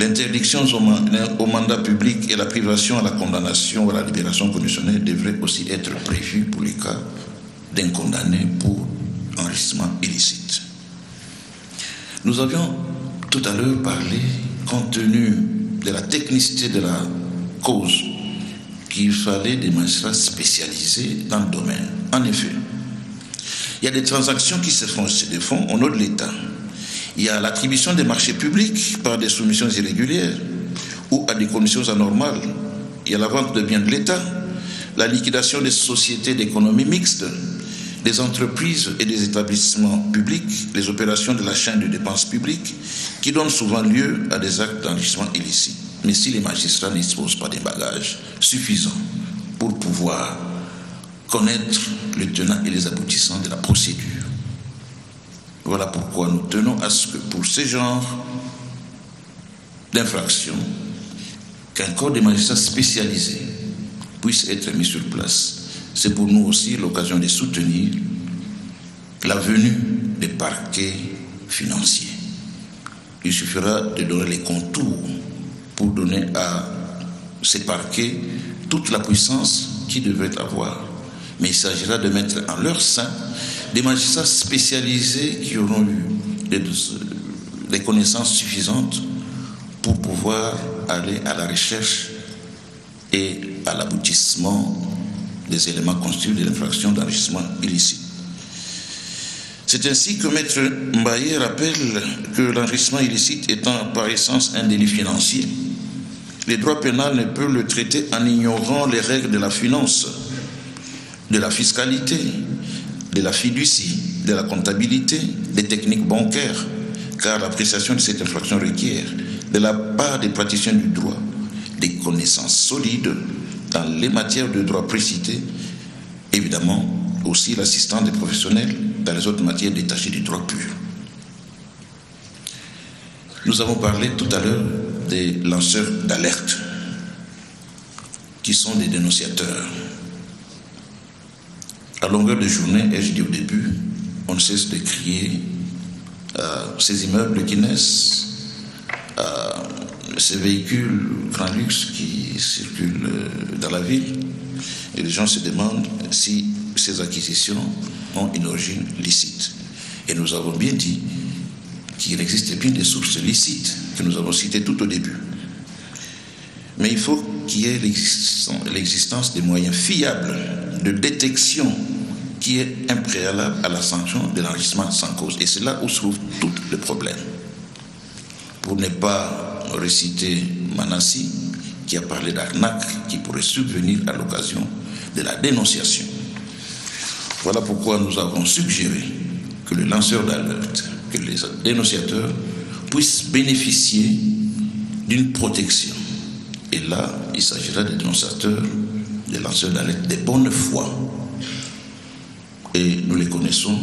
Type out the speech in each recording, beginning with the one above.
L'interdiction au mandat public et la privation à la condamnation ou à la libération conditionnelle devraient aussi être prévues pour les cas d'un condamné pour enrichissement illicite. Nous avions tout à l'heure parlé, compte tenu de la technicité de la cause, qu'il fallait des magistrats spécialisés dans le domaine. En effet, il y a des transactions qui se font au nom de l'État. Il y a l'attribution des marchés publics par des soumissions irrégulières ou à des conditions anormales. Il y a la vente de biens de l'État, la liquidation des sociétés d'économie mixte, des entreprises et des établissements publics, les opérations de la chaîne de dépenses publiques qui donnent souvent lieu à des actes d'enrichissement illicite. Mais si les magistrats ne disposent pas des bagages suffisants pour pouvoir connaître le tenant et les aboutissants de la procédure, voilà pourquoi nous tenons à ce que pour ces genres d'infractions, qu'un corps de magistrats spécialisé puisse être mis sur place. C'est pour nous aussi l'occasion de soutenir la venue des parquets financiers. Il suffira de donner les contours pour donner à ces parquets toute la puissance qu'ils devraient avoir. Mais il s'agira de mettre en leur sein des magistrats spécialisés qui auront eu des connaissances suffisantes pour pouvoir aller à la recherche et à l'aboutissement des éléments constitutifs de l'infraction d'enrichissement illicite. C'est ainsi que Maître Mbaye rappelle que l'enrichissement illicite étant par essence un délit financier, le droit pénal ne peut le traiter en ignorant les règles de la finance, de la fiscalité, de la fiducie, de la comptabilité, des techniques bancaires, car l'appréciation de cette infraction requiert, de la part des praticiens du droit, des connaissances solides dans les matières de droit précitées, évidemment aussi l'assistance des professionnels dans les autres matières détachées du droit pur. Nous avons parlé tout à l'heure des lanceurs d'alerte, qui sont des dénonciateurs. À longueur de journée, et je dis au début, on ne cesse de crier ces immeubles qui naissent, ces véhicules grand luxe qui circulent dans la ville, et les gens se demandent si ces acquisitions ont une origine licite. Et nous avons bien dit qu'il existe bien des sources licites que nous avons citées tout au début. Mais il faut qu'il y ait l'existence des moyens fiables de détection qui est un préalable à la sanction de l'enrichissement sans cause. Et c'est là où se trouve tout le problème. Pour ne pas réciter Manassi, qui a parlé d'arnaque qui pourrait subvenir à l'occasion de la dénonciation. Voilà pourquoi nous avons suggéré que le lanceur d'alerte, que les dénonciateurs puissent bénéficier d'une protection. Et là, il s'agira des dénonciateurs, des lanceurs d'alerte de bonne foi. Et nous les connaissons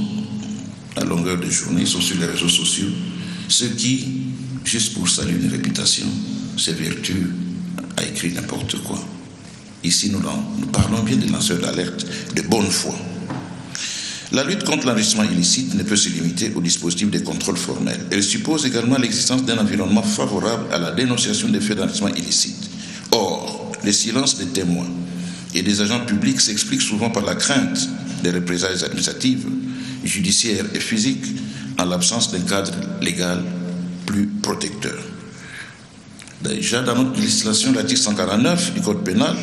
à longueur de journée, ils sont sur les réseaux sociaux. Ceux qui, juste pour saluer une réputation, s'évertuent à écrire n'importe quoi. Ici, nous parlons bien des lanceurs d'alerte de bonne foi. La lutte contre l'enrichissement illicite ne peut se limiter au dispositif de contrôle formel. Elle suppose également l'existence d'un environnement favorable à la dénonciation des faits d'enrichissement illicite. Or, le silence des témoins et des agents publics s'explique souvent par la crainte des représailles administratives, judiciaires et physiques en l'absence d'un cadre légal plus protecteur. Déjà, dans notre législation, l'article 149 du Code pénal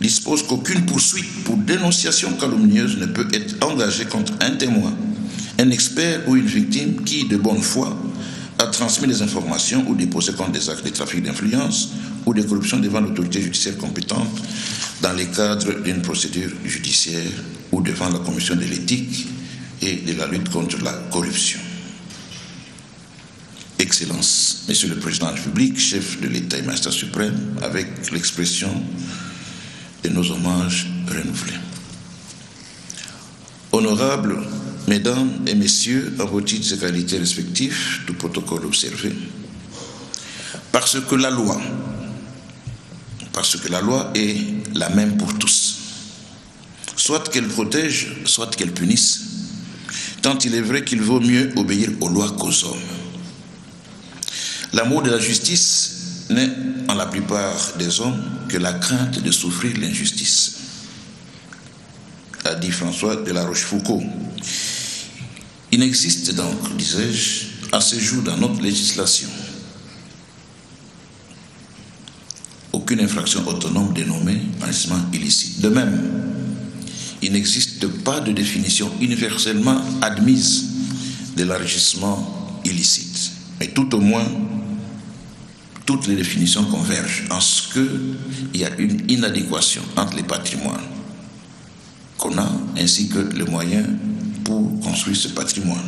dispose qu'aucune poursuite pour dénonciation calomnieuse ne peut être engagée contre un témoin, un expert ou une victime qui, de bonne foi, a transmis des informations ou déposé contre des actes de trafic d'influence ou de corruption devant l'autorité judiciaire compétente dans le cadre d'une procédure judiciaire ou devant la commission de l'éthique et de la lutte contre la corruption. Excellence, Monsieur le Président de la République, chef de l'État et magistrat suprême, avec l'expression de nos hommages renouvelés. Honorables Mesdames et Messieurs, à vos titres et qualités respectifs, tout protocole observé, parce que la loi est la même pour tous, soit qu'elle protège, soit qu'elle punisse, tant il est vrai qu'il vaut mieux obéir aux lois qu'aux hommes. L'amour de la justice n'est en la plupart des hommes que la crainte de souffrir l'injustice, a dit François de la Rochefoucauld. Il n'existe donc, disais-je, à ce jour dans notre législation aucune infraction autonome dénommée enrichissement illicite. De même, il n'existe pas de définition universellement admise de l'enrichissement illicite. Mais tout au moins, toutes les définitions convergent en ce qu'il y a une inadéquation entre les patrimoines qu'on a ainsi que les moyens pour construire ce patrimoine.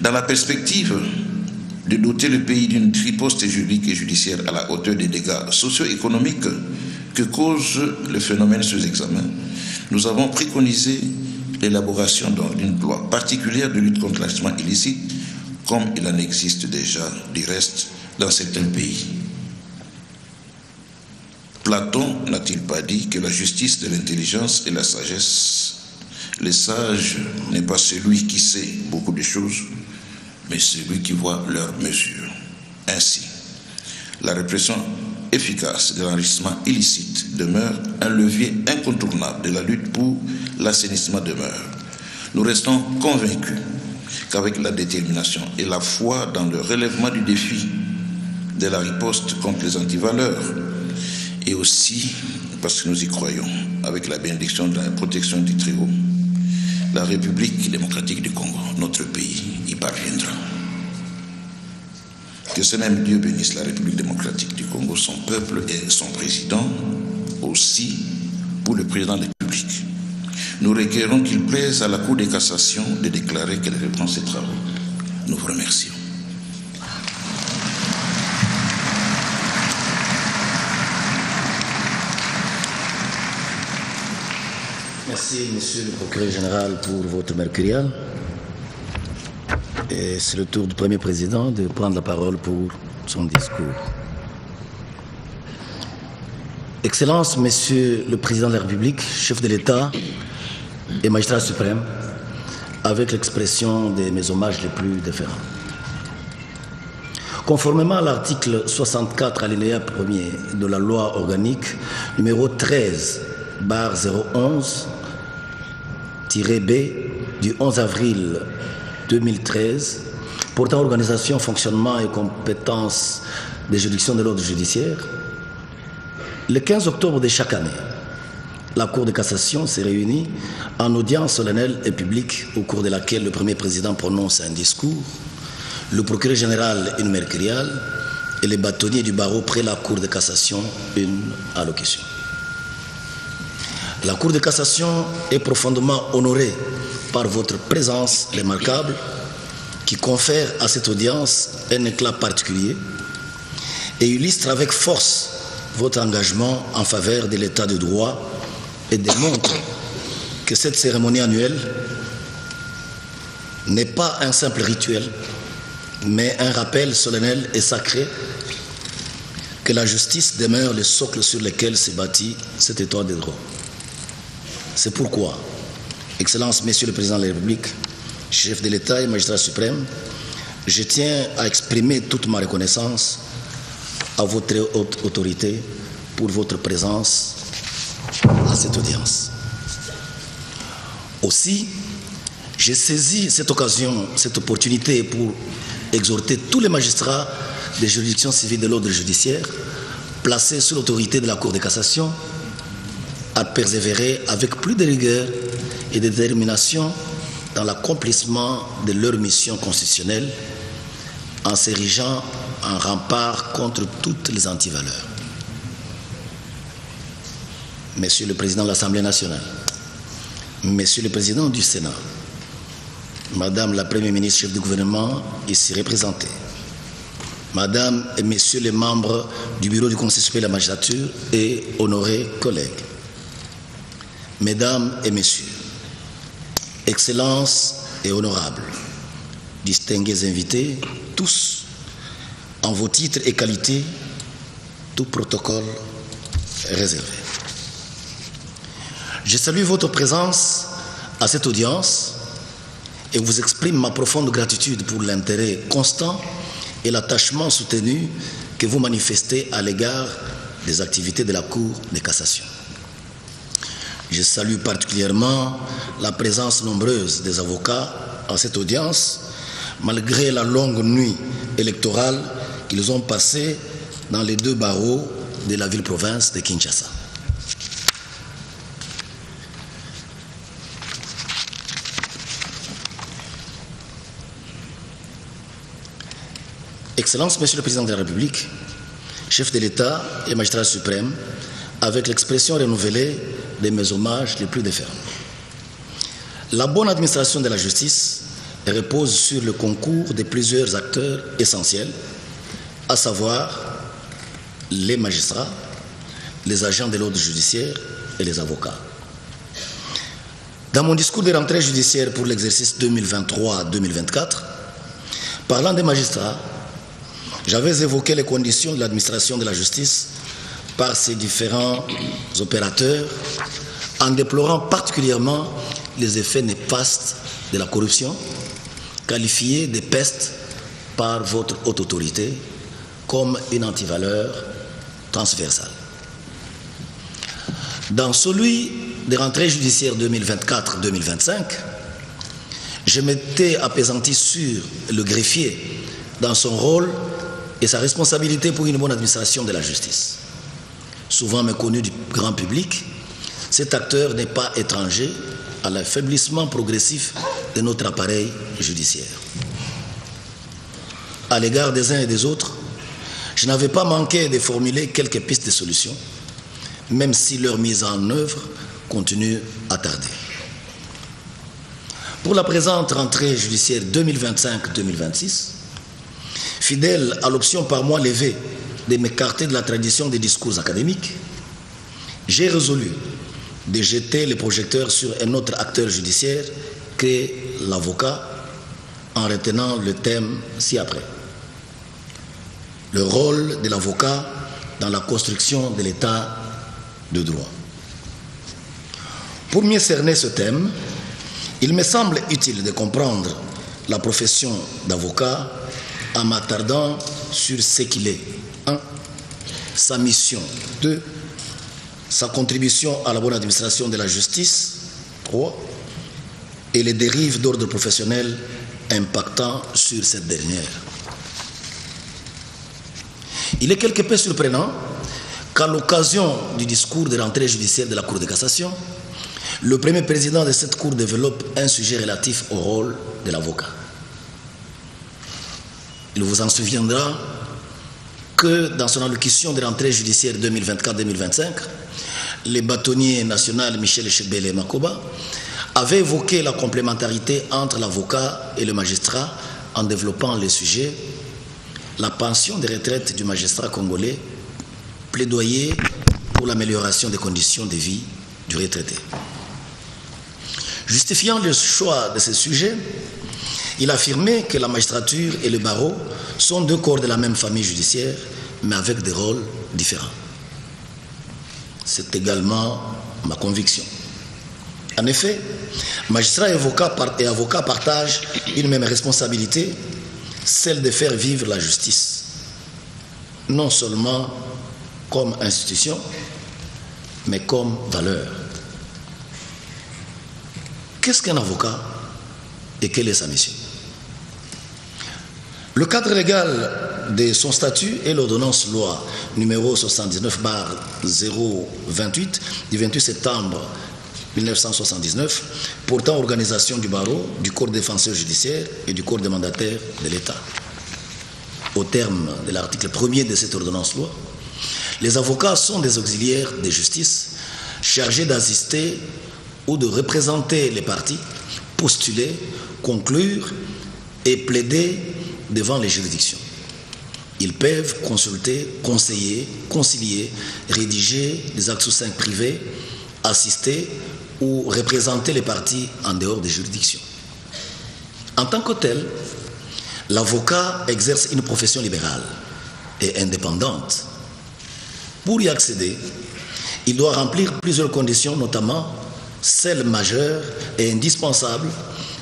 Dans la perspective de doter le pays d'une riposte juridique et judiciaire à la hauteur des dégâts socio-économiques que cause le phénomène sous examen, nous avons préconisé l'élaboration d'une loi particulière de lutte contre l'enrichissement illicite, comme il en existe déjà, du reste, dans certains pays. Platon n'a-t-il pas dit que la justice de l'intelligence et la sagesse, le sage n'est pas celui qui sait beaucoup de choses, mais celui qui voit leurs mesures. Ainsi, la répression efficace de l'enrichissement illicite demeure un levier incontournable de la lutte pour l'assainissement demeure. Nous restons convaincus qu'avec la détermination et la foi dans le relèvement du défi de la riposte contre les antivaleurs, et aussi parce que nous y croyons, avec la bénédiction de la protection du Très-Haut, la République démocratique du Congo, notre pays, y parviendra. Que ce même Dieu bénisse la République démocratique du Congo, son peuple et son président, aussi pour le président de la République. Nous requérons qu'il plaise à la Cour de cassation de déclarer qu'elle reprend ses travaux. Nous vous remercions. Merci, Monsieur le procureur général, pour votre mercurial. Et c'est le tour du Premier président de prendre la parole pour son discours. Excellence, Monsieur le Président de la République, chef de l'État et magistrat suprême, avec l'expression de mes hommages les plus déférents. Conformément à l'article 64 alinéa 1er de la loi organique numéro 13/011-B du 11 avril 2013 portant organisation, fonctionnement et compétences des juridictions de l'ordre judiciaire, le 15 octobre de chaque année, la Cour de cassation s'est réunie en audience solennelle et publique au cours de laquelle le Premier président prononce un discours, le procureur général une mercuriale et les bâtonniers du barreau près la Cour de cassation une allocution. La Cour de cassation est profondément honorée par votre présence remarquable qui confère à cette audience un éclat particulier et illustre avec force votre engagement en faveur de l'état de droit et démontre que cette cérémonie annuelle n'est pas un simple rituel, mais un rappel solennel et sacré que la justice demeure le socle sur lequel s'est bâti cet état de droit. C'est pourquoi, Excellence, Monsieur le Président de la République, chef de l'État et magistrat suprême, je tiens à exprimer toute ma reconnaissance à votre haute autorité pour votre présence à cette audience. Aussi, j'ai saisi cette occasion, cette opportunité pour exhorter tous les magistrats des juridictions civiles de l'ordre judiciaire placés sous l'autorité de la Cour de cassation à persévérer avec plus de rigueur et de détermination dans l'accomplissement de leur mission constitutionnelle en s'érigeant en rempart contre toutes les antivaleurs. Monsieur le Président de l'Assemblée nationale, Monsieur le Président du Sénat, Madame la Première ministre, chef du gouvernement, ici représentée, Madame et Messieurs les membres du Bureau du Conseil supérieur de la magistrature et honorés collègues, Mesdames et Messieurs, Excellences et honorables, distingués invités, tous, en vos titres et qualités, tout protocole réservé. Je salue votre présence à cette audience et vous exprime ma profonde gratitude pour l'intérêt constant et l'attachement soutenu que vous manifestez à l'égard des activités de la Cour de cassation. Je salue particulièrement la présence nombreuse des avocats à cette audience, malgré la longue nuit électorale qu'ils ont passée dans les deux barreaux de la ville-province de Kinshasa. Excellences, Monsieur le Président de la République, chef de l'État et magistrat suprême, avec l'expression renouvelée de mes hommages les plus déférents. La bonne administration de la justice repose sur le concours de plusieurs acteurs essentiels, à savoir les magistrats, les agents de l'ordre judiciaire et les avocats. Dans mon discours de rentrée judiciaire pour l'exercice 2023-2024, parlant des magistrats, j'avais évoqué les conditions de l'administration de la justice par ses différents opérateurs, en déplorant particulièrement les effets néfastes de la corruption, qualifiée de peste par votre haute autorité comme une antivaleur transversale. Dans celui des rentrées judiciaires 2024-2025, je m'étais appesanti sur le greffier dans son rôle et sa responsabilité pour une bonne administration de la justice. Souvent méconnu du grand public, cet acteur n'est pas étranger à l'affaiblissement progressif de notre appareil judiciaire. À l'égard des uns et des autres, je n'avais pas manqué de formuler quelques pistes de solutions, même si leur mise en œuvre continue à tarder. Pour la présente rentrée judiciaire 2025-2026, fidèle à l'option par moi levée de m'écarter de la tradition des discours académiques, j'ai résolu de jeter les projecteurs sur un autre acteur judiciaire que l'avocat, en retenant le thème ci-après. Le rôle de l'avocat dans la construction de l'état de droit. Pour mieux cerner ce thème, il me semble utile de comprendre la profession d'avocat en m'attardant sur ce qu'il est. 1. Sa mission. 2. Sa contribution à la bonne administration de la justice. 3. Et les dérives d'ordre professionnel impactant sur cette dernière. Il est quelque peu surprenant qu'à l'occasion du discours de rentrée judiciaire de la Cour de cassation, le premier président de cette Cour développe un sujet relatif au rôle de l'avocat. Il vous en souviendra que dans son allocution de rentrée judiciaire 2024-2025, le bâtonnier national Michel Echebele Makoba avait évoqué la complémentarité entre l'avocat et le magistrat en développant le sujet la pension de retraite du magistrat congolais, plaidoyer pour l'amélioration des conditions de vie du retraité. Justifiant le choix de ce sujet, il affirmait que la magistrature et le barreau sont deux corps de la même famille judiciaire, mais avec des rôles différents. C'est également ma conviction. En effet, magistrats et avocats partagent une même responsabilité, celle de faire vivre la justice, non seulement comme institution, mais comme valeur. Qu'est-ce qu'un avocat et quelle est sa mission? Le cadre légal de son statut est l'ordonnance loi numéro 79/028 du 28 septembre 1979 portant organisation du barreau, du corps défenseur judiciaire et du corps des mandataires de l'État. Au terme de l'article 1er de cette ordonnance loi, les avocats sont des auxiliaires de justice chargés d'assister ou de représenter les parties, postuler, conclure et plaider devant les juridictions. Ils peuvent consulter, conseiller, concilier, rédiger des actes sous seing privés, assister ou représenter les parties en dehors des juridictions. En tant que tel, l'avocat exerce une profession libérale et indépendante. Pour y accéder, il doit remplir plusieurs conditions, notamment celle majeure et indispensable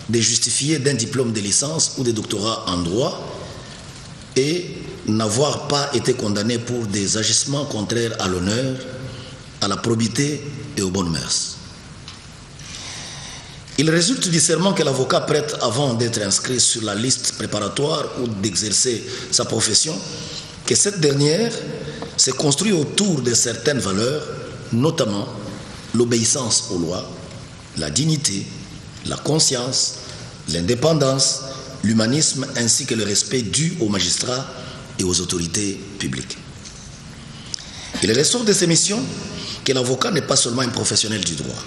de justifier d'un diplôme de licence ou de doctorat en droit et n'avoir pas été condamné pour des agissements contraires à l'honneur, à la probité et aux bonnes mœurs. Il résulte du serment que l'avocat prête avant d'être inscrit sur la liste préparatoire ou d'exercer sa profession, que cette dernière s'est construite autour de certaines valeurs, notamment l'obéissance aux lois, la dignité, la conscience, l'indépendance, l'humanisme ainsi que le respect dû aux magistrats et aux autorités publiques. Il ressort de ces missions que l'avocat n'est pas seulement un professionnel du droit.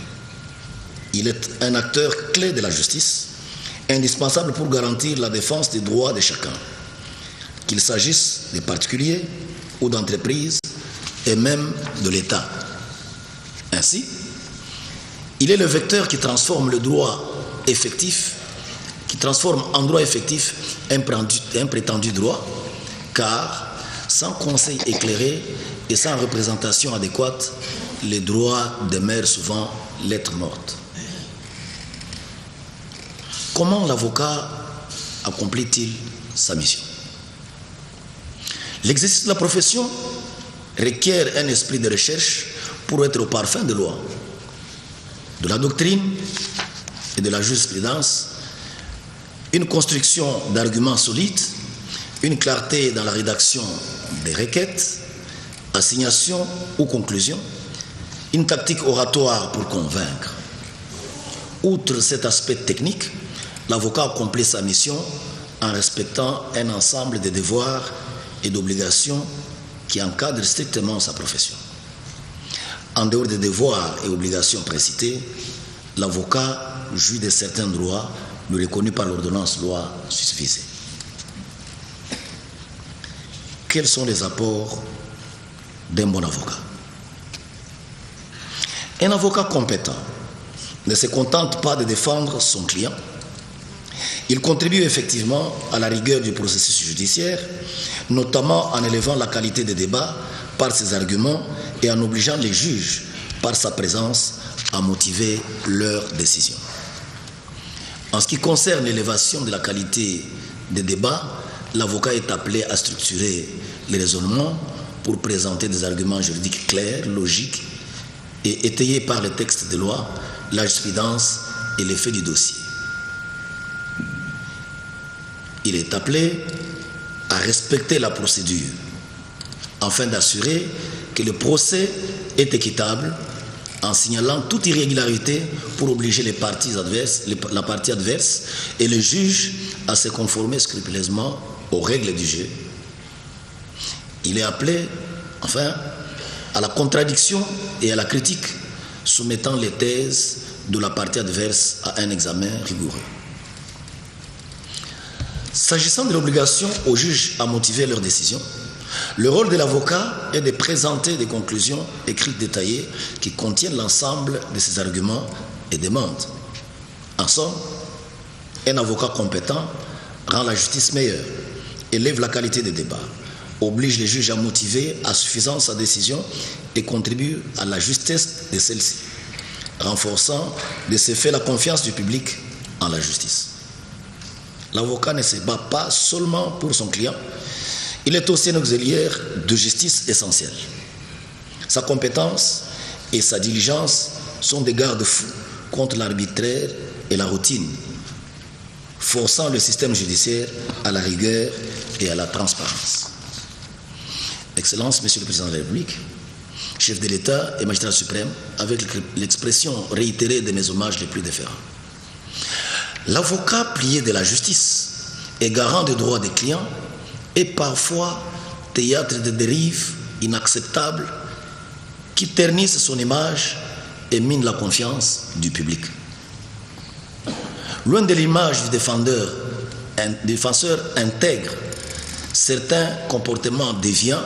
Il est un acteur clé de la justice, indispensable pour garantir la défense des droits de chacun, qu'il s'agisse des particuliers ou d'entreprises et même de l'État. Ainsi, il est le vecteur qui transforme le droit effectif, qui transforme en droit effectif un prétendu droit, car sans conseil éclairé et sans représentation adéquate, les droits demeurent souvent lettre morte. Comment l'avocat accomplit-il sa mission? L'exercice de la profession requiert un esprit de recherche pour être au parfum de loi, de la doctrine et de la jurisprudence, une construction d'arguments solides, une clarté dans la rédaction des requêtes, assignations ou conclusions, une tactique oratoire pour convaincre. Outre cet aspect technique, l'avocat accomplit sa mission en respectant un ensemble de devoirs et d'obligations qui encadrent strictement sa profession. En dehors des devoirs et obligations précités, l'avocat jouit de certains droits reconnus par l'ordonnance loi susvisée. Quels sont les apports d'un bon avocat? Un avocat compétent ne se contente pas de défendre son client. Il contribue effectivement à la rigueur du processus judiciaire, notamment en élevant la qualité des débats par ses arguments et en obligeant les juges, par sa présence, à motiver leurs décisions. En ce qui concerne l'élévation de la qualité des débats, l'avocat est appelé à structurer les raisonnements pour présenter des arguments juridiques clairs, logiques et étayés par les textes de loi, la jurisprudence et les faits du dossier. Il est appelé à respecter la procédure afin d'assurer que le procès est équitable en signalant toute irrégularité pour obliger la partie adverse et le juge à se conformer scrupuleusement aux règles du jeu. Il est appelé, enfin, à la contradiction et à la critique, soumettant les thèses de la partie adverse à un examen rigoureux. S'agissant de l'obligation aux juges à motiver leurs décisions, le rôle de l'avocat est de présenter des conclusions écrites détaillées qui contiennent l'ensemble de ses arguments et demandes. En somme, un avocat compétent rend la justice meilleure, élève la qualité des débats, oblige les juges à motiver à suffisance sa décision et contribue à la justesse de celle-ci, renforçant de ce fait la confiance du public en la justice. L'avocat ne se bat pas seulement pour son client, il est aussi un auxiliaire de justice essentiel. Sa compétence et sa diligence sont des garde-fous contre l'arbitraire et la routine, forçant le système judiciaire à la rigueur et à la transparence. Excellence, Monsieur le Président de la République, chef de l'État et magistrat suprême, avec l'expression réitérée de mes hommages les plus déférents. L'avocat plié de la justice et garant des droits des clients est parfois théâtre de dérives inacceptables qui ternissent son image et minent la confiance du public. Loin de l'image du défenseur intègre certains comportements déviants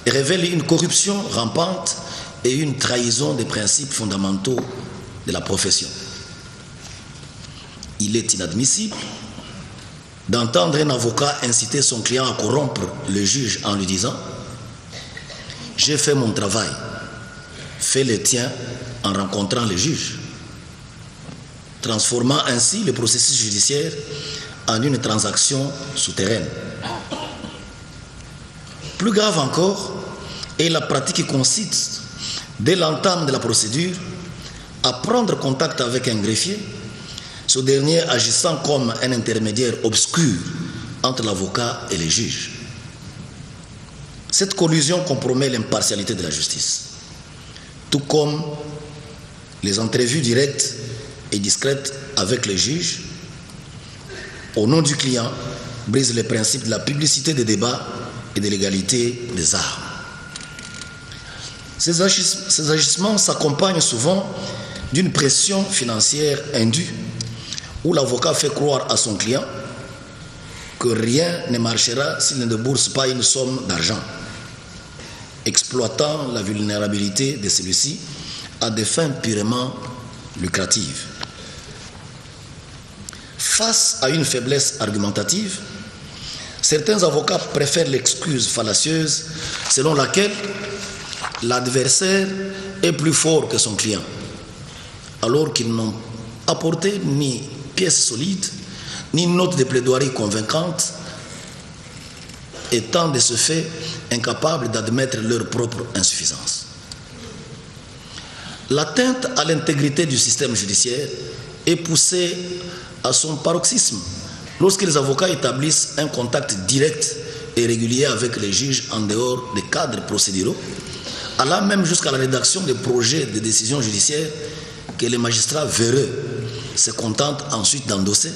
et révèle une corruption rampante et une trahison des principes fondamentaux de la profession. Il est inadmissible d'entendre un avocat inciter son client à corrompre le juge en lui disant « J'ai fait mon travail, fais le tien en rencontrant le juge », transformant ainsi le processus judiciaire en une transaction souterraine. Plus grave encore est la pratique qui consiste, dès l'entame de la procédure, à prendre contact avec un greffier, ce dernier agissant comme un intermédiaire obscur entre l'avocat et les juges. Cette collusion compromet l'impartialité de la justice, tout comme les entrevues directes et discrètes avec les juges, au nom du client, brise les principes de la publicité des débats et de l'égalité des armes. Ces agissements s'accompagnent souvent d'une pression financière indue, où l'avocat fait croire à son client que rien ne marchera s'il ne débourse pas une somme d'argent, exploitant la vulnérabilité de celui-ci à des fins purement lucratives. Face à une faiblesse argumentative, certains avocats préfèrent l'excuse fallacieuse selon laquelle l'adversaire est plus fort que son client, alors qu'ils n'ont apporté ni pièces solides, ni note de plaidoirie convaincante, étant de ce fait incapables d'admettre leur propre insuffisance. L'atteinte à l'intégrité du système judiciaire est poussée à son paroxysme lorsque les avocats établissent un contact direct et régulier avec les juges en dehors des cadres procéduraux, allant même jusqu'à la rédaction des projets de décision judiciaire que les magistrats véreux se contentent ensuite d'endosser,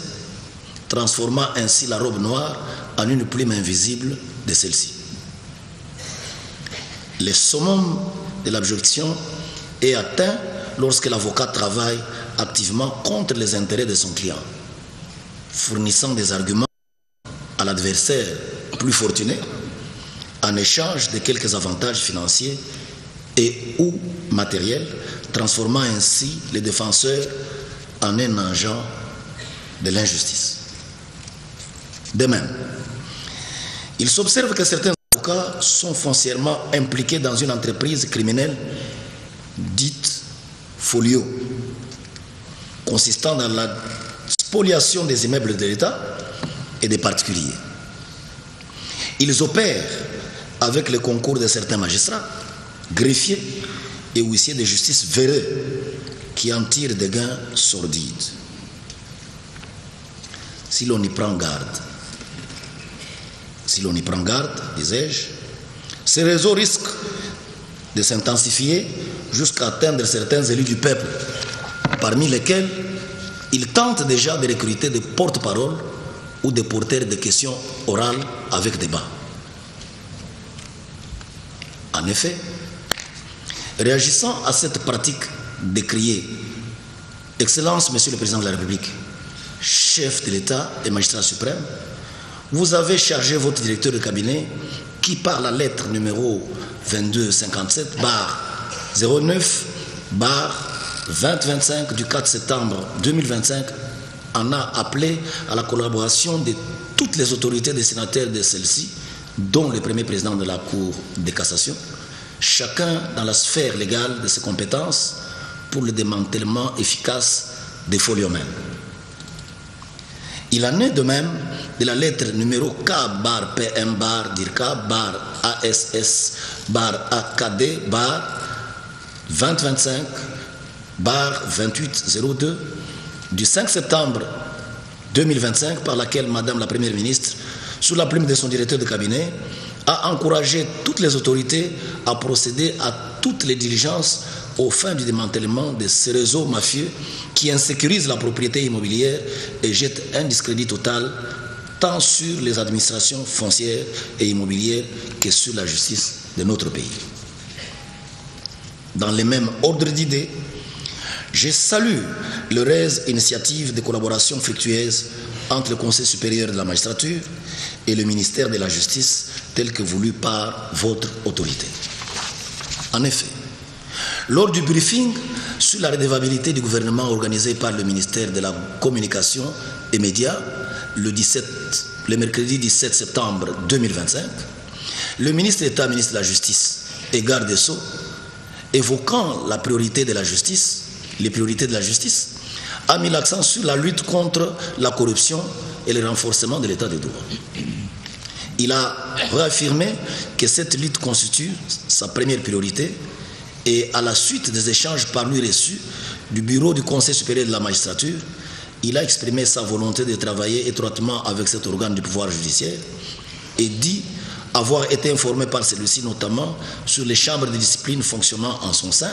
transformant ainsi la robe noire en une plume invisible de celle-ci. Le summum de l'objection est atteint lorsque l'avocat travaille activement contre les intérêts de son client, fournissant des arguments à l'adversaire plus fortuné en échange de quelques avantages financiers et ou matériels, transformant ainsi les défenseurs en un agent de l'injustice. De même, il s'observe que certains avocats sont foncièrement impliqués dans une entreprise criminelle dite folio, consistant dans la spoliation des immeubles de l'État et des particuliers. Ils opèrent avec le concours de certains magistrats, greffiers et huissiers de justice véreux qui en tirent des gains sordides. Si l'on y prend garde, disais-je, ces réseaux risquent de s'intensifier jusqu'à atteindre certains élus du peuple, parmi lesquels ils tentent déjà de recruter des porte-paroles ou des porteurs de questions orales avec débat. En effet, réagissant à cette pratique décriée, Excellence, Monsieur le Président de la République, chef de l'État et magistrat suprême, vous avez chargé votre directeur de cabinet qui, par la lettre numéro 2257/09/2025 du 4 septembre 2025, en a appelé à la collaboration de toutes les autorités destinataires de celle-ci, dont le premier président de la Cour de cassation, chacun dans la sphère légale de ses compétences, pour le démantèlement efficace des foliomènes. Il en est de même de la lettre numéro K-BR-ASS-ACD-2025/2802 du 5 septembre 2025, par laquelle Madame la Première ministre, sous la plume de son directeur de cabinet, a encouragé toutes les autorités à procéder à toutes les diligences aux fins du démantèlement de ces réseaux mafieux qui insécurisent la propriété immobilière et jettent un discrédit total tant sur les administrations foncières et immobilières que sur la justice de notre pays. Dans les mêmes ordres d'idées, je salue l'heureuse initiative de collaboration fructueuse entre le Conseil supérieur de la magistrature et le ministère de la Justice tel que voulu par votre autorité. En effet, lors du briefing sur la redevabilité du gouvernement organisé par le ministère de la Communication et Médias le mercredi 17 septembre 2025, le ministre d'État, ministre de la Justice et garde des Sceaux, évoquant les priorités de la justice, a mis l'accent sur la lutte contre la corruption et le renforcement de l'état de droit. Il a réaffirmé que cette lutte constitue sa première priorité et à la suite des échanges par lui reçus du bureau du Conseil supérieur de la magistrature, il a exprimé sa volonté de travailler étroitement avec cet organe du pouvoir judiciaire et dit avoir été informé par celui-ci notamment sur les chambres de discipline fonctionnant en son sein,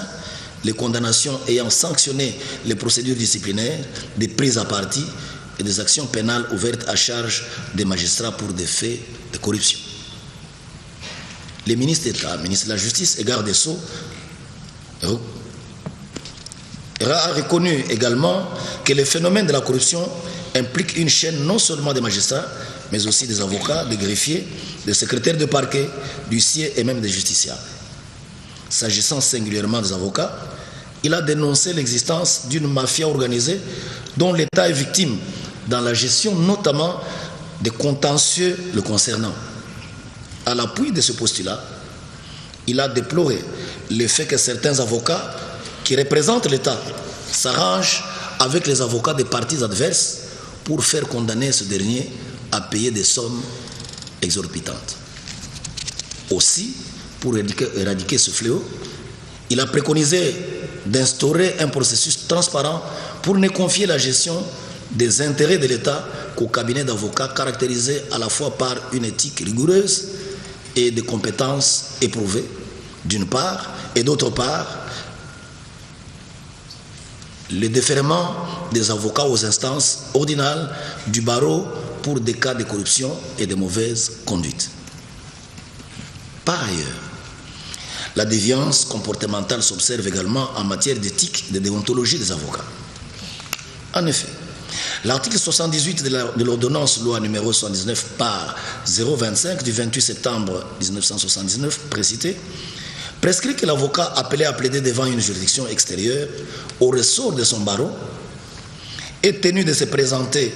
les condamnations ayant sanctionné les procédures disciplinaires, des prises à partie et des actions pénales ouvertes à charge des magistrats pour des faits de corruption. Les ministres d'État, ministre de la Justice et garde des Sceaux a reconnu également que le phénomène de la corruption implique une chaîne non seulement des magistrats, mais aussi des avocats, des greffiers, des secrétaires de parquet, d'huissiers et même des justiciables. S'agissant singulièrement des avocats, il a dénoncé l'existence d'une mafia organisée dont l'État est victime dans la gestion notamment des contentieux le concernant. À l'appui de ce postulat, il a déploré le fait que certains avocats qui représentent l'État s'arrangent avec les avocats des partis adverses pour faire condamner ce dernier à payer des sommes exorbitantes. Aussi, pour éradiquer ce fléau, il a préconisé d'instaurer un processus transparent pour ne confier la gestion des intérêts de l'État qu'au cabinet d'avocats caractérisé à la fois par une éthique rigoureuse et des compétences éprouvées, d'une part, et d'autre part, le défèrement des avocats aux instances ordinales du barreau pour des cas de corruption et de mauvaise conduite. Par ailleurs, la déviance comportementale s'observe également en matière d'éthique et de déontologie des avocats. En effet, l'article 78 de l'ordonnance loi numéro 79 par 025 du 28 septembre 1979 précité prescrit que l'avocat appelé à plaider devant une juridiction extérieure au ressort de son barreau est tenu de se présenter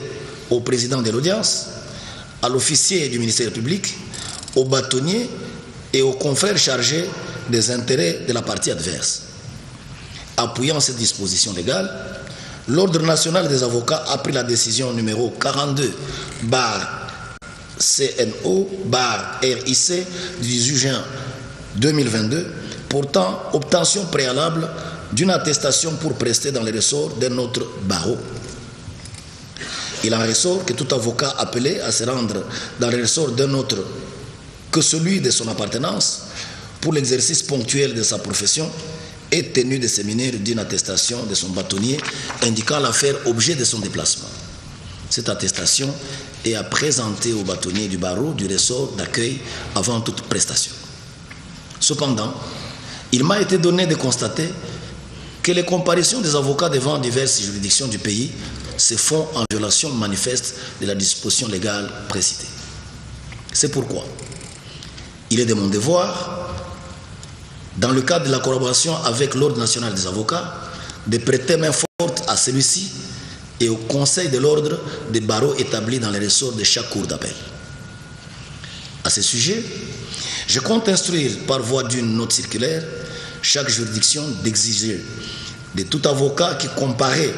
au président de l'audience, à l'officier du ministère public, au bâtonnier et aux confrères chargés des intérêts de la partie adverse. Appuyant cette disposition légale, l'Ordre national des avocats a pris la décision numéro 42/CNO/RIC du 18 juin 2022 portant obtention préalable d'une attestation pour prester dans les ressorts d'un autre barreau. Il en ressort que tout avocat appelé à se rendre dans les ressorts d'un autre que celui de son appartenance pour l'exercice ponctuel de sa profession est tenu de se munir d'une attestation de son bâtonnier indiquant l'affaire objet de son déplacement. Cette attestation est à présenter au bâtonnier du barreau du ressort d'accueil avant toute prestation. Cependant, il m'a été donné de constater que les comparaisons des avocats devant diverses juridictions du pays se font en violation manifeste de la disposition légale précitée. C'est pourquoi il est de mon devoir, dans le cadre de la collaboration avec l'Ordre national des avocats, de prêter main forte à celui-ci et au Conseil de l'ordre des barreaux établis dans les ressorts de chaque cour d'appel. À ce sujet, je compte instruire par voie d'une note circulaire chaque juridiction d'exiger de tout avocat qui comparaît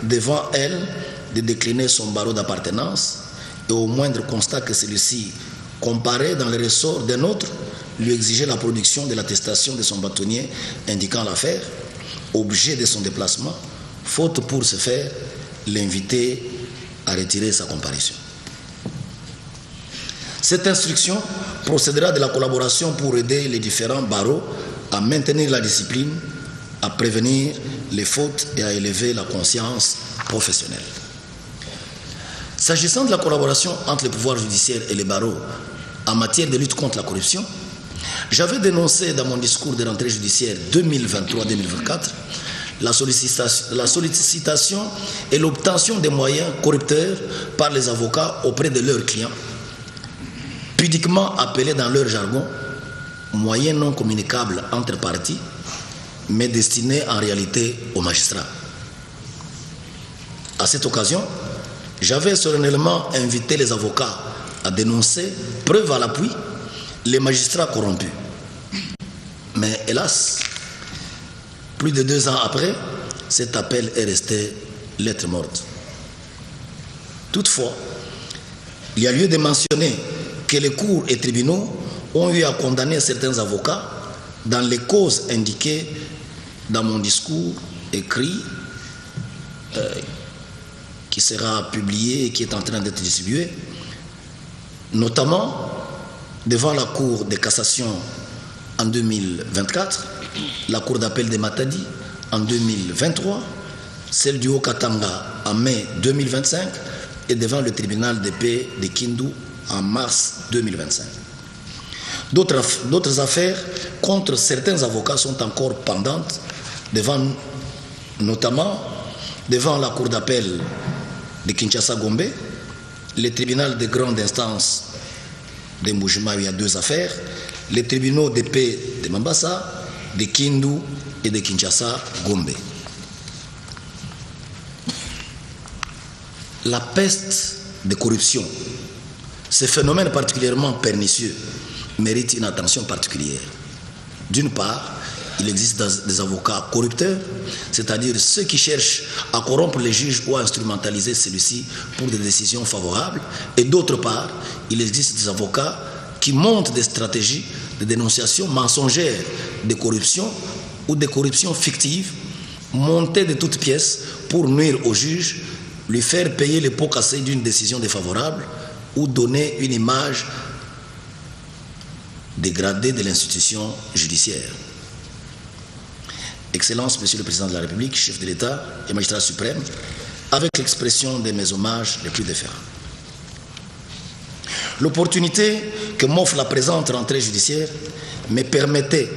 devant elle de décliner son barreau d'appartenance et au moindre constat que celui-ci comparaît dans les ressorts d'un autre, lui exiger la production de l'attestation de son bâtonnier indiquant l'affaire, objet de son déplacement, faute pour ce faire, l'inviter à retirer sa comparution. Cette instruction procédera de la collaboration pour aider les différents barreaux à maintenir la discipline, à prévenir les fautes et à élever la conscience professionnelle. S'agissant de la collaboration entre le pouvoir judiciaire et les barreaux en matière de lutte contre la corruption, j'avais dénoncé dans mon discours de rentrée judiciaire 2023-2024 la sollicitation et l'obtention des moyens corrupteurs par les avocats auprès de leurs clients, pudiquement appelés dans leur jargon moyens non communicables entre parties, mais destinés en réalité aux magistrats. À cette occasion, j'avais solennellement invité les avocats à dénoncer, preuve à l'appui, les magistrats corrompus. Mais hélas, plus de 2 ans après, cet appel est resté lettre morte. Toutefois, il y a lieu de mentionner que les cours et tribunaux ont eu à condamner certains avocats dans les causes indiquées dans mon discours écrit qui sera publié et qui est en train d'être distribué, notamment devant la Cour de cassation en 2024, la Cour d'appel de Matadi en 2023, celle du Haut-Katanga en mai 2025 et devant le tribunal de paix de Kindu en mars 2025. D'autres affaires contre certains avocats sont encore pendantes, notamment devant la Cour d'appel de Kinshasa-Gombe, le tribunal de grande instance de Mbuji-Mayi, il y a 2 affaires, les tribunaux de paix de Mambasa, de Kindu et de Kinshasa-Gombe. La peste de corruption, ce phénomène particulièrement pernicieux, mérite une attention particulière. D'une part, il existe des avocats corrupteurs, c'est-à-dire ceux qui cherchent à corrompre les juges ou à instrumentaliser celui-ci pour des décisions favorables. Et d'autre part, il existe des avocats qui montent des stratégies de dénonciation mensongère de corruption ou de corruption fictive, montées de toutes pièces pour nuire au juge, lui faire payer les pots cassés d'une décision défavorable ou donner une image dégradée de l'institution judiciaire. Excellence, Monsieur le Président de la République, chef de l'État et magistrat suprême, avec l'expression de mes hommages les plus déférents. L'opportunité que m'offre la présente rentrée judiciaire me permettait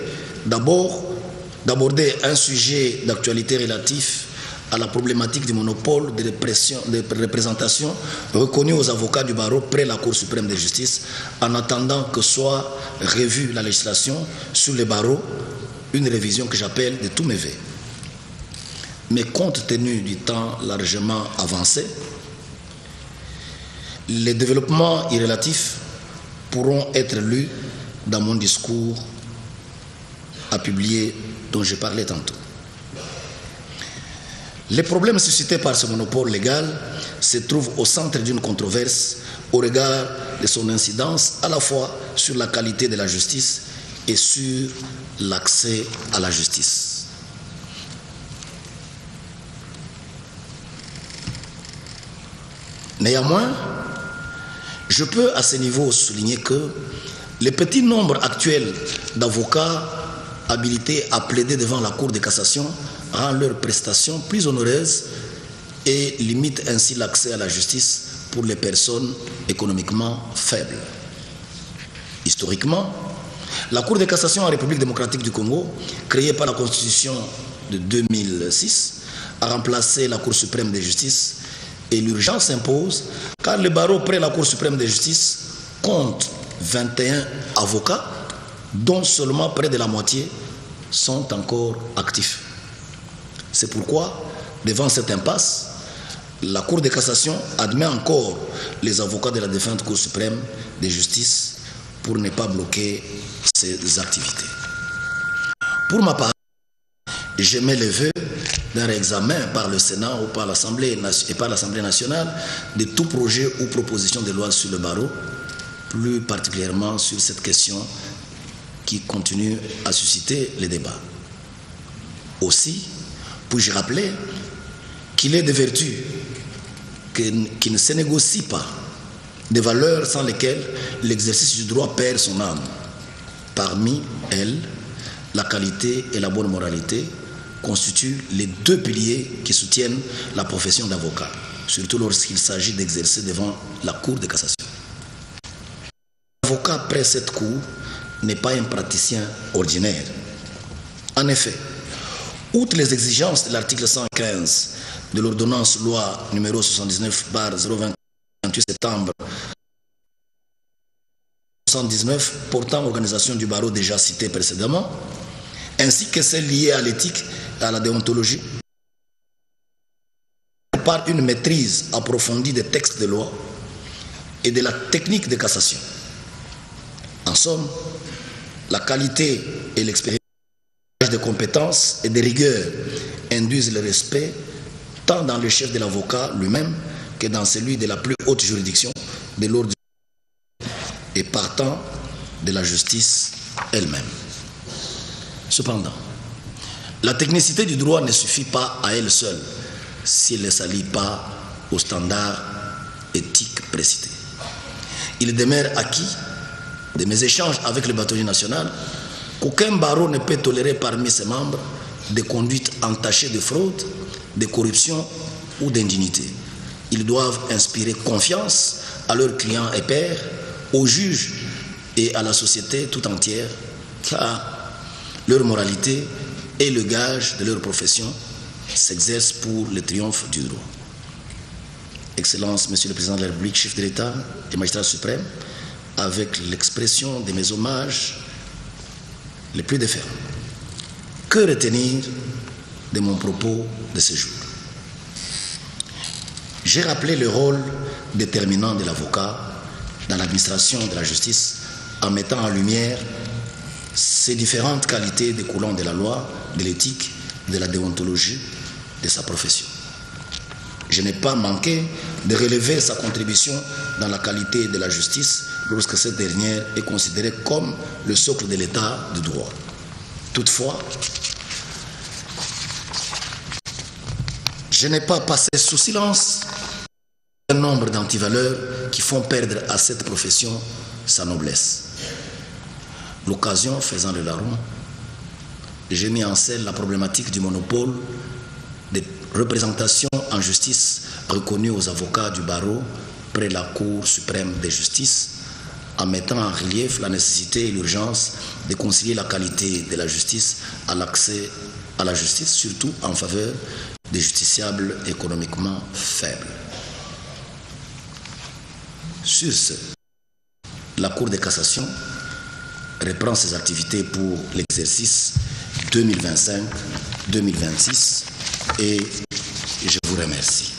d'abord d'aborder un sujet d'actualité relatif à la problématique du monopole de représentation reconnu aux avocats du barreau près la Cour suprême de justice, en attendant que soit revue la législation sur les barreaux, une révision que j'appelle de tous mes vœux. Mais compte tenu du temps largement avancé, les développements irrélatifs pourront être lus dans mon discours à publier dont je parlais tantôt. Les problèmes suscités par ce monopole légal se trouvent au centre d'une controverse au regard de son incidence à la fois sur la qualité de la justice et sur l'accès à la justice. Néanmoins, je peux à ce niveau souligner que le petit nombre actuel d'avocats habilités à plaider devant la Cour de cassation rend leurs prestations plus onéreuses et limite ainsi l'accès à la justice pour les personnes économiquement faibles. Historiquement, la Cour de cassation en République démocratique du Congo, créée par la Constitution de 2006, a remplacé la Cour suprême de justice et l'urgence s'impose car le barreau près la Cour suprême de justice compte 21 avocats dont seulement près de la moitié sont encore actifs. C'est pourquoi, devant cette impasse, la Cour de cassation admet encore les avocats de la défunte Cour suprême de justice pour ne pas bloquer ses activités. Pour ma part, j'émets le vœu d'un réexamen par le Sénat ou par l'Assemblée nationale de tout projet ou proposition de loi sur le barreau, plus particulièrement sur cette question qui continue à susciter les débats. Aussi, puis-je rappeler qu'il est des vertus qui ne se négocient pas, des valeurs sans lesquelles l'exercice du droit perd son âme. Parmi elles, la qualité et la bonne moralité constituent les 2 piliers qui soutiennent la profession d'avocat, surtout lorsqu'il s'agit d'exercer devant la Cour de cassation. L'avocat après cette cour n'est pas un praticien ordinaire. En effet, outre les exigences de l'article 115 de l'ordonnance loi numéro 79/028 septembre 79 portant organisation du barreau déjà cité précédemment, ainsi que celles liées à l'éthique et à la déontologie, par une maîtrise approfondie des textes de loi et de la technique de cassation. En somme, la qualité et l'expérience de compétences et de rigueur induisent le respect tant dans le chef de l'avocat lui-même que dans celui de la plus haute juridiction de l'ordre et partant de la justice elle-même. Cependant, la technicité du droit ne suffit pas à elle seule si elle ne s'allie pas aux standards éthiques précités. Il demeure acquis de mes échanges avec le bâtonnier national qu'aucun barreau ne peut tolérer parmi ses membres des conduites entachées de fraude, de corruption ou d'indignité. Ils doivent inspirer confiance à leurs clients et pairs, aux juges et à la société tout entière, car leur moralité et le gage de leur profession s'exercent pour le triomphe du droit. Excellence, Monsieur le Président de la République, chef de l'État et magistrat suprême, avec l'expression de mes hommages les plus déférents. Que retenir de mon propos de ce jour? J'ai rappelé le rôle déterminant de l'avocat dans l'administration de la justice en mettant en lumière ces différentes qualités découlant de la loi, de l'éthique, de la déontologie de sa profession. Je n'ai pas manqué de relever sa contribution dans la qualité de la justice lorsque cette dernière est considérée comme le socle de l'état de droit. Toutefois, je n'ai pas passé sous silence un nombre d'antivaleurs qui font perdre à cette profession sa noblesse. L'occasion faisant le larron, j'ai mis en scène la problématique du monopole des représentations en justice reconnues aux avocats du barreau près la Cour suprême de justice, en mettant en relief la nécessité et l'urgence de concilier la qualité de la justice à l'accès à la justice, surtout en faveur des justiciables économiquement faibles. Sur ce, la Cour de cassation reprend ses activités pour l'exercice 2025-2026 et je vous remercie.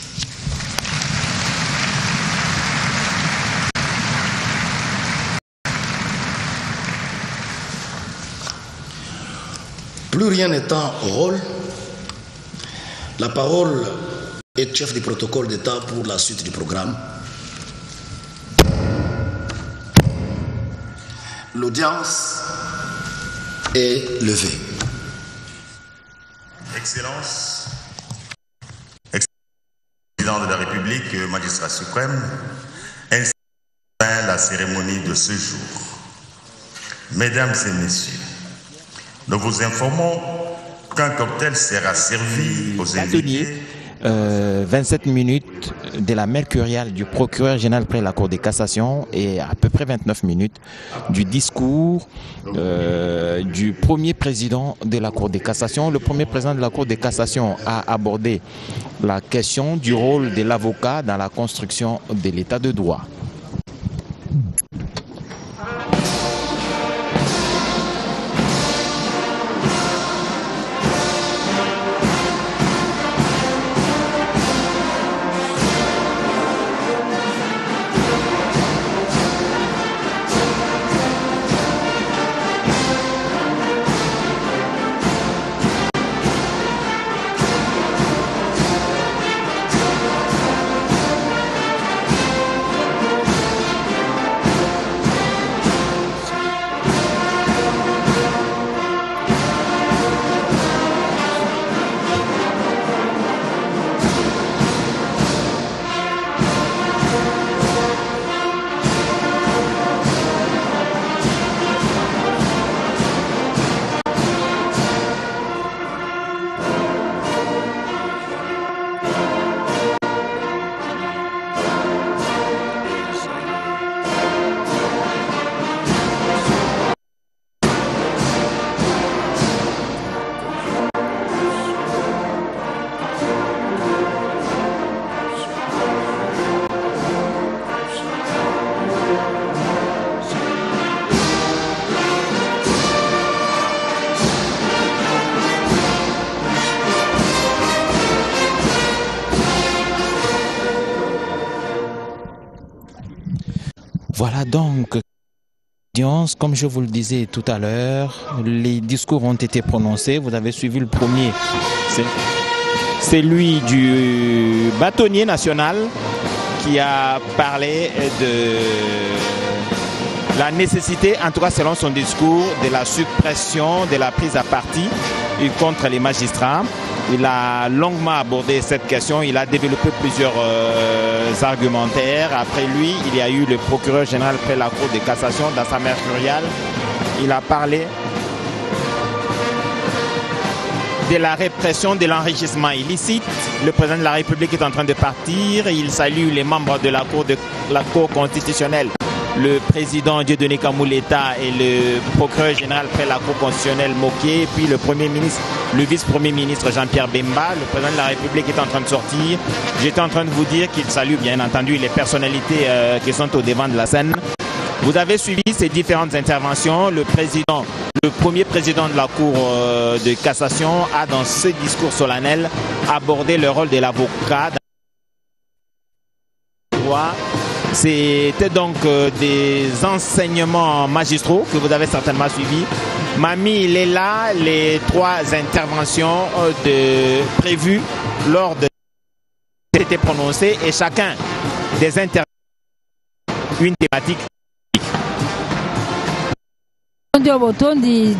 Plus rien n'étant au rôle, la parole est chef du protocole d'État pour la suite du programme. L'audience est levée. Excellence, Président de la République, magistrat suprême, ainsi que la cérémonie de ce jour. Mesdames et messieurs, nous vous informons qu'un cocktail sera servi aux invités. 27 minutes de la mercuriale du procureur général près la Cour de cassation et à peu près 29 minutes du discours du premier président de la Cour de cassation. Le premier président de la Cour de cassation a abordé la question du rôle de l'avocat dans la construction de l'état de droit. Voilà donc, comme je vous le disais tout à l'heure, les discours ont été prononcés. Vous avez suivi le premier, c'est celui du bâtonnier national qui a parlé la nécessité, en tout cas selon son discours, de la suppression de la prise à partie contre les magistrats. Il a longuement abordé cette question, il a développé plusieurs argumentaires. Après lui, il y a eu le procureur général près la Cour de cassation dans sa mercuriale. Il a parlé de la répression de l'enrichissement illicite. Le président de la République est en train de partir. Il salue les membres de la Cour constitutionnelle, le président Dieudonné Kamouleta et le procureur général près la Cour constitutionnelle Moké, puis le Premier ministre, le vice-premier ministre Jean-Pierre Bemba. Le président de la République est en train de sortir. J'étais en train de vous dire qu'il salue bien entendu les personnalités qui sont au devant de la scène. Vous avez suivi ces différentes interventions. Le premier président de la Cour de cassation a dans ce discours solennel abordé le rôle de l'avocat. C'était donc des enseignements magistraux que vous avez certainement suivis. Mamie, il est là, les 3 interventions prévues lors de été prononcées et chacun des interventions une thématique.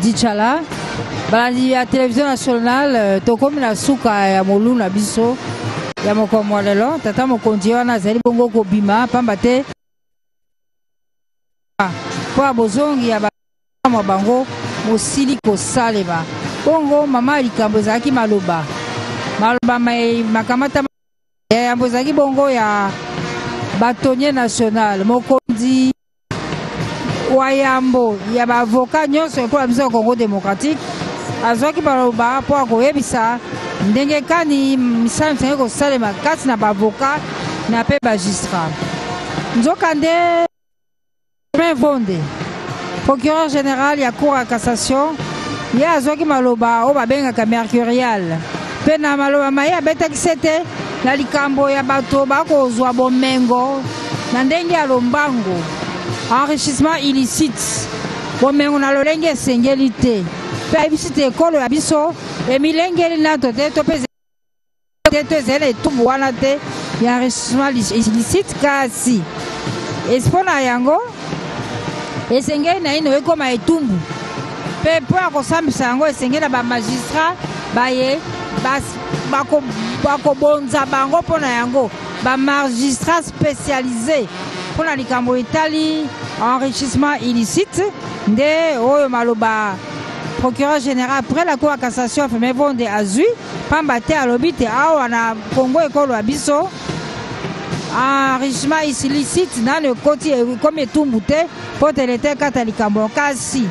Dichala, la télévision nationale, tokomi na suka ya molu na biso ya mokomo lelo tata mokonzi wana azali bongo kobima pamba te po bozongi ya bango mosili kosalema bongo mama likambo ezalaki maloba makamata yambo ezalaki bongo ya bâtonnier national mokonzi wayambo ya bavoka nyonso pour la biso Congo démocratique azwaki baloba po akoyebisa ndenge kani misala misenge kosalema kati na bavoka na pe magistrat nzokande Vonde procureur général ya cour ya cassation ye azwaki maloba oyo babengaka mercurial mpe na maloba maye abetakisi te na likambo ya bato bakozwa bomengo na ndenge ya lombango enrichissement illicite bomengo na lolenge esengeli te mpe ayebisi te ekolo ya biso emilengeli nato te to mpe to ezali etumbu wana te ya enrichissement illicite kasi espo na yango esengeli na ino ekoma etumbu mpe mpo ya kosambisa yango esengeli na bamagistrat baye bakobonza bango mpo na yango bamagistrat spécialisé pour la likambo etali enrichissement illicite nde oyo maloba procureur général après la cour de cassation afirmé Vonde azui pamba te alobi te awa na Congo ekolo ya biso enrichissement illicite nano ekoti ekomi etumbu te po tele te kata likambo kasi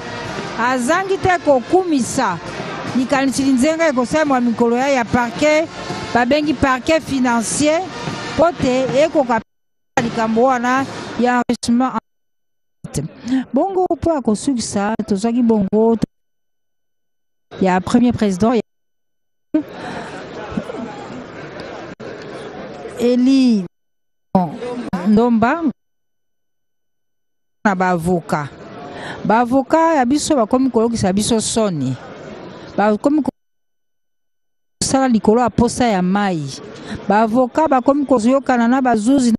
azangi te kokumisa likanisi nzenga ekosalemwa mikolo ya parquet babengi parquet financier po te ekoka likambo wana ya enrichissement bongo po akosukisa tozwaki bongo ya premier président Eli Ndomba na bavoka ya biso bakomi kolokisa biso soni bakomi kosala likolo ya posa ya mai bavoka bakomi koyokana na bazuzi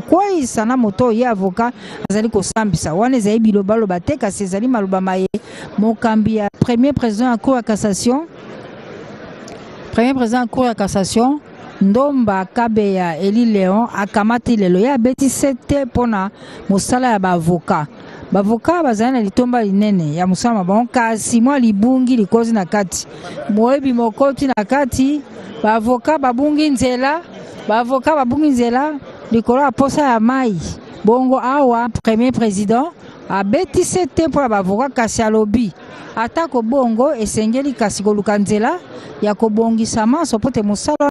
kweyisa na moto ye avoka azali kosambisa wana ezali bilobaloba te kasi ezali maloba maye mokambi ya premier président ya cour ya cassation Ndomba Kabeya Eli Léon akamati lelo ye abetisi te mpona mosala ya bavoka bazali na litomba linene ya mosala mabango kasi mwa libungi likozi na kati moyebi mokoti na kati bavoka babungi nzela likolo ya posa ya mai bongo awa premier président abetisi te mpona bavoka kasi alobi atako bongo esengeli kasi koluka nzela ya kobongisa maso po te mosala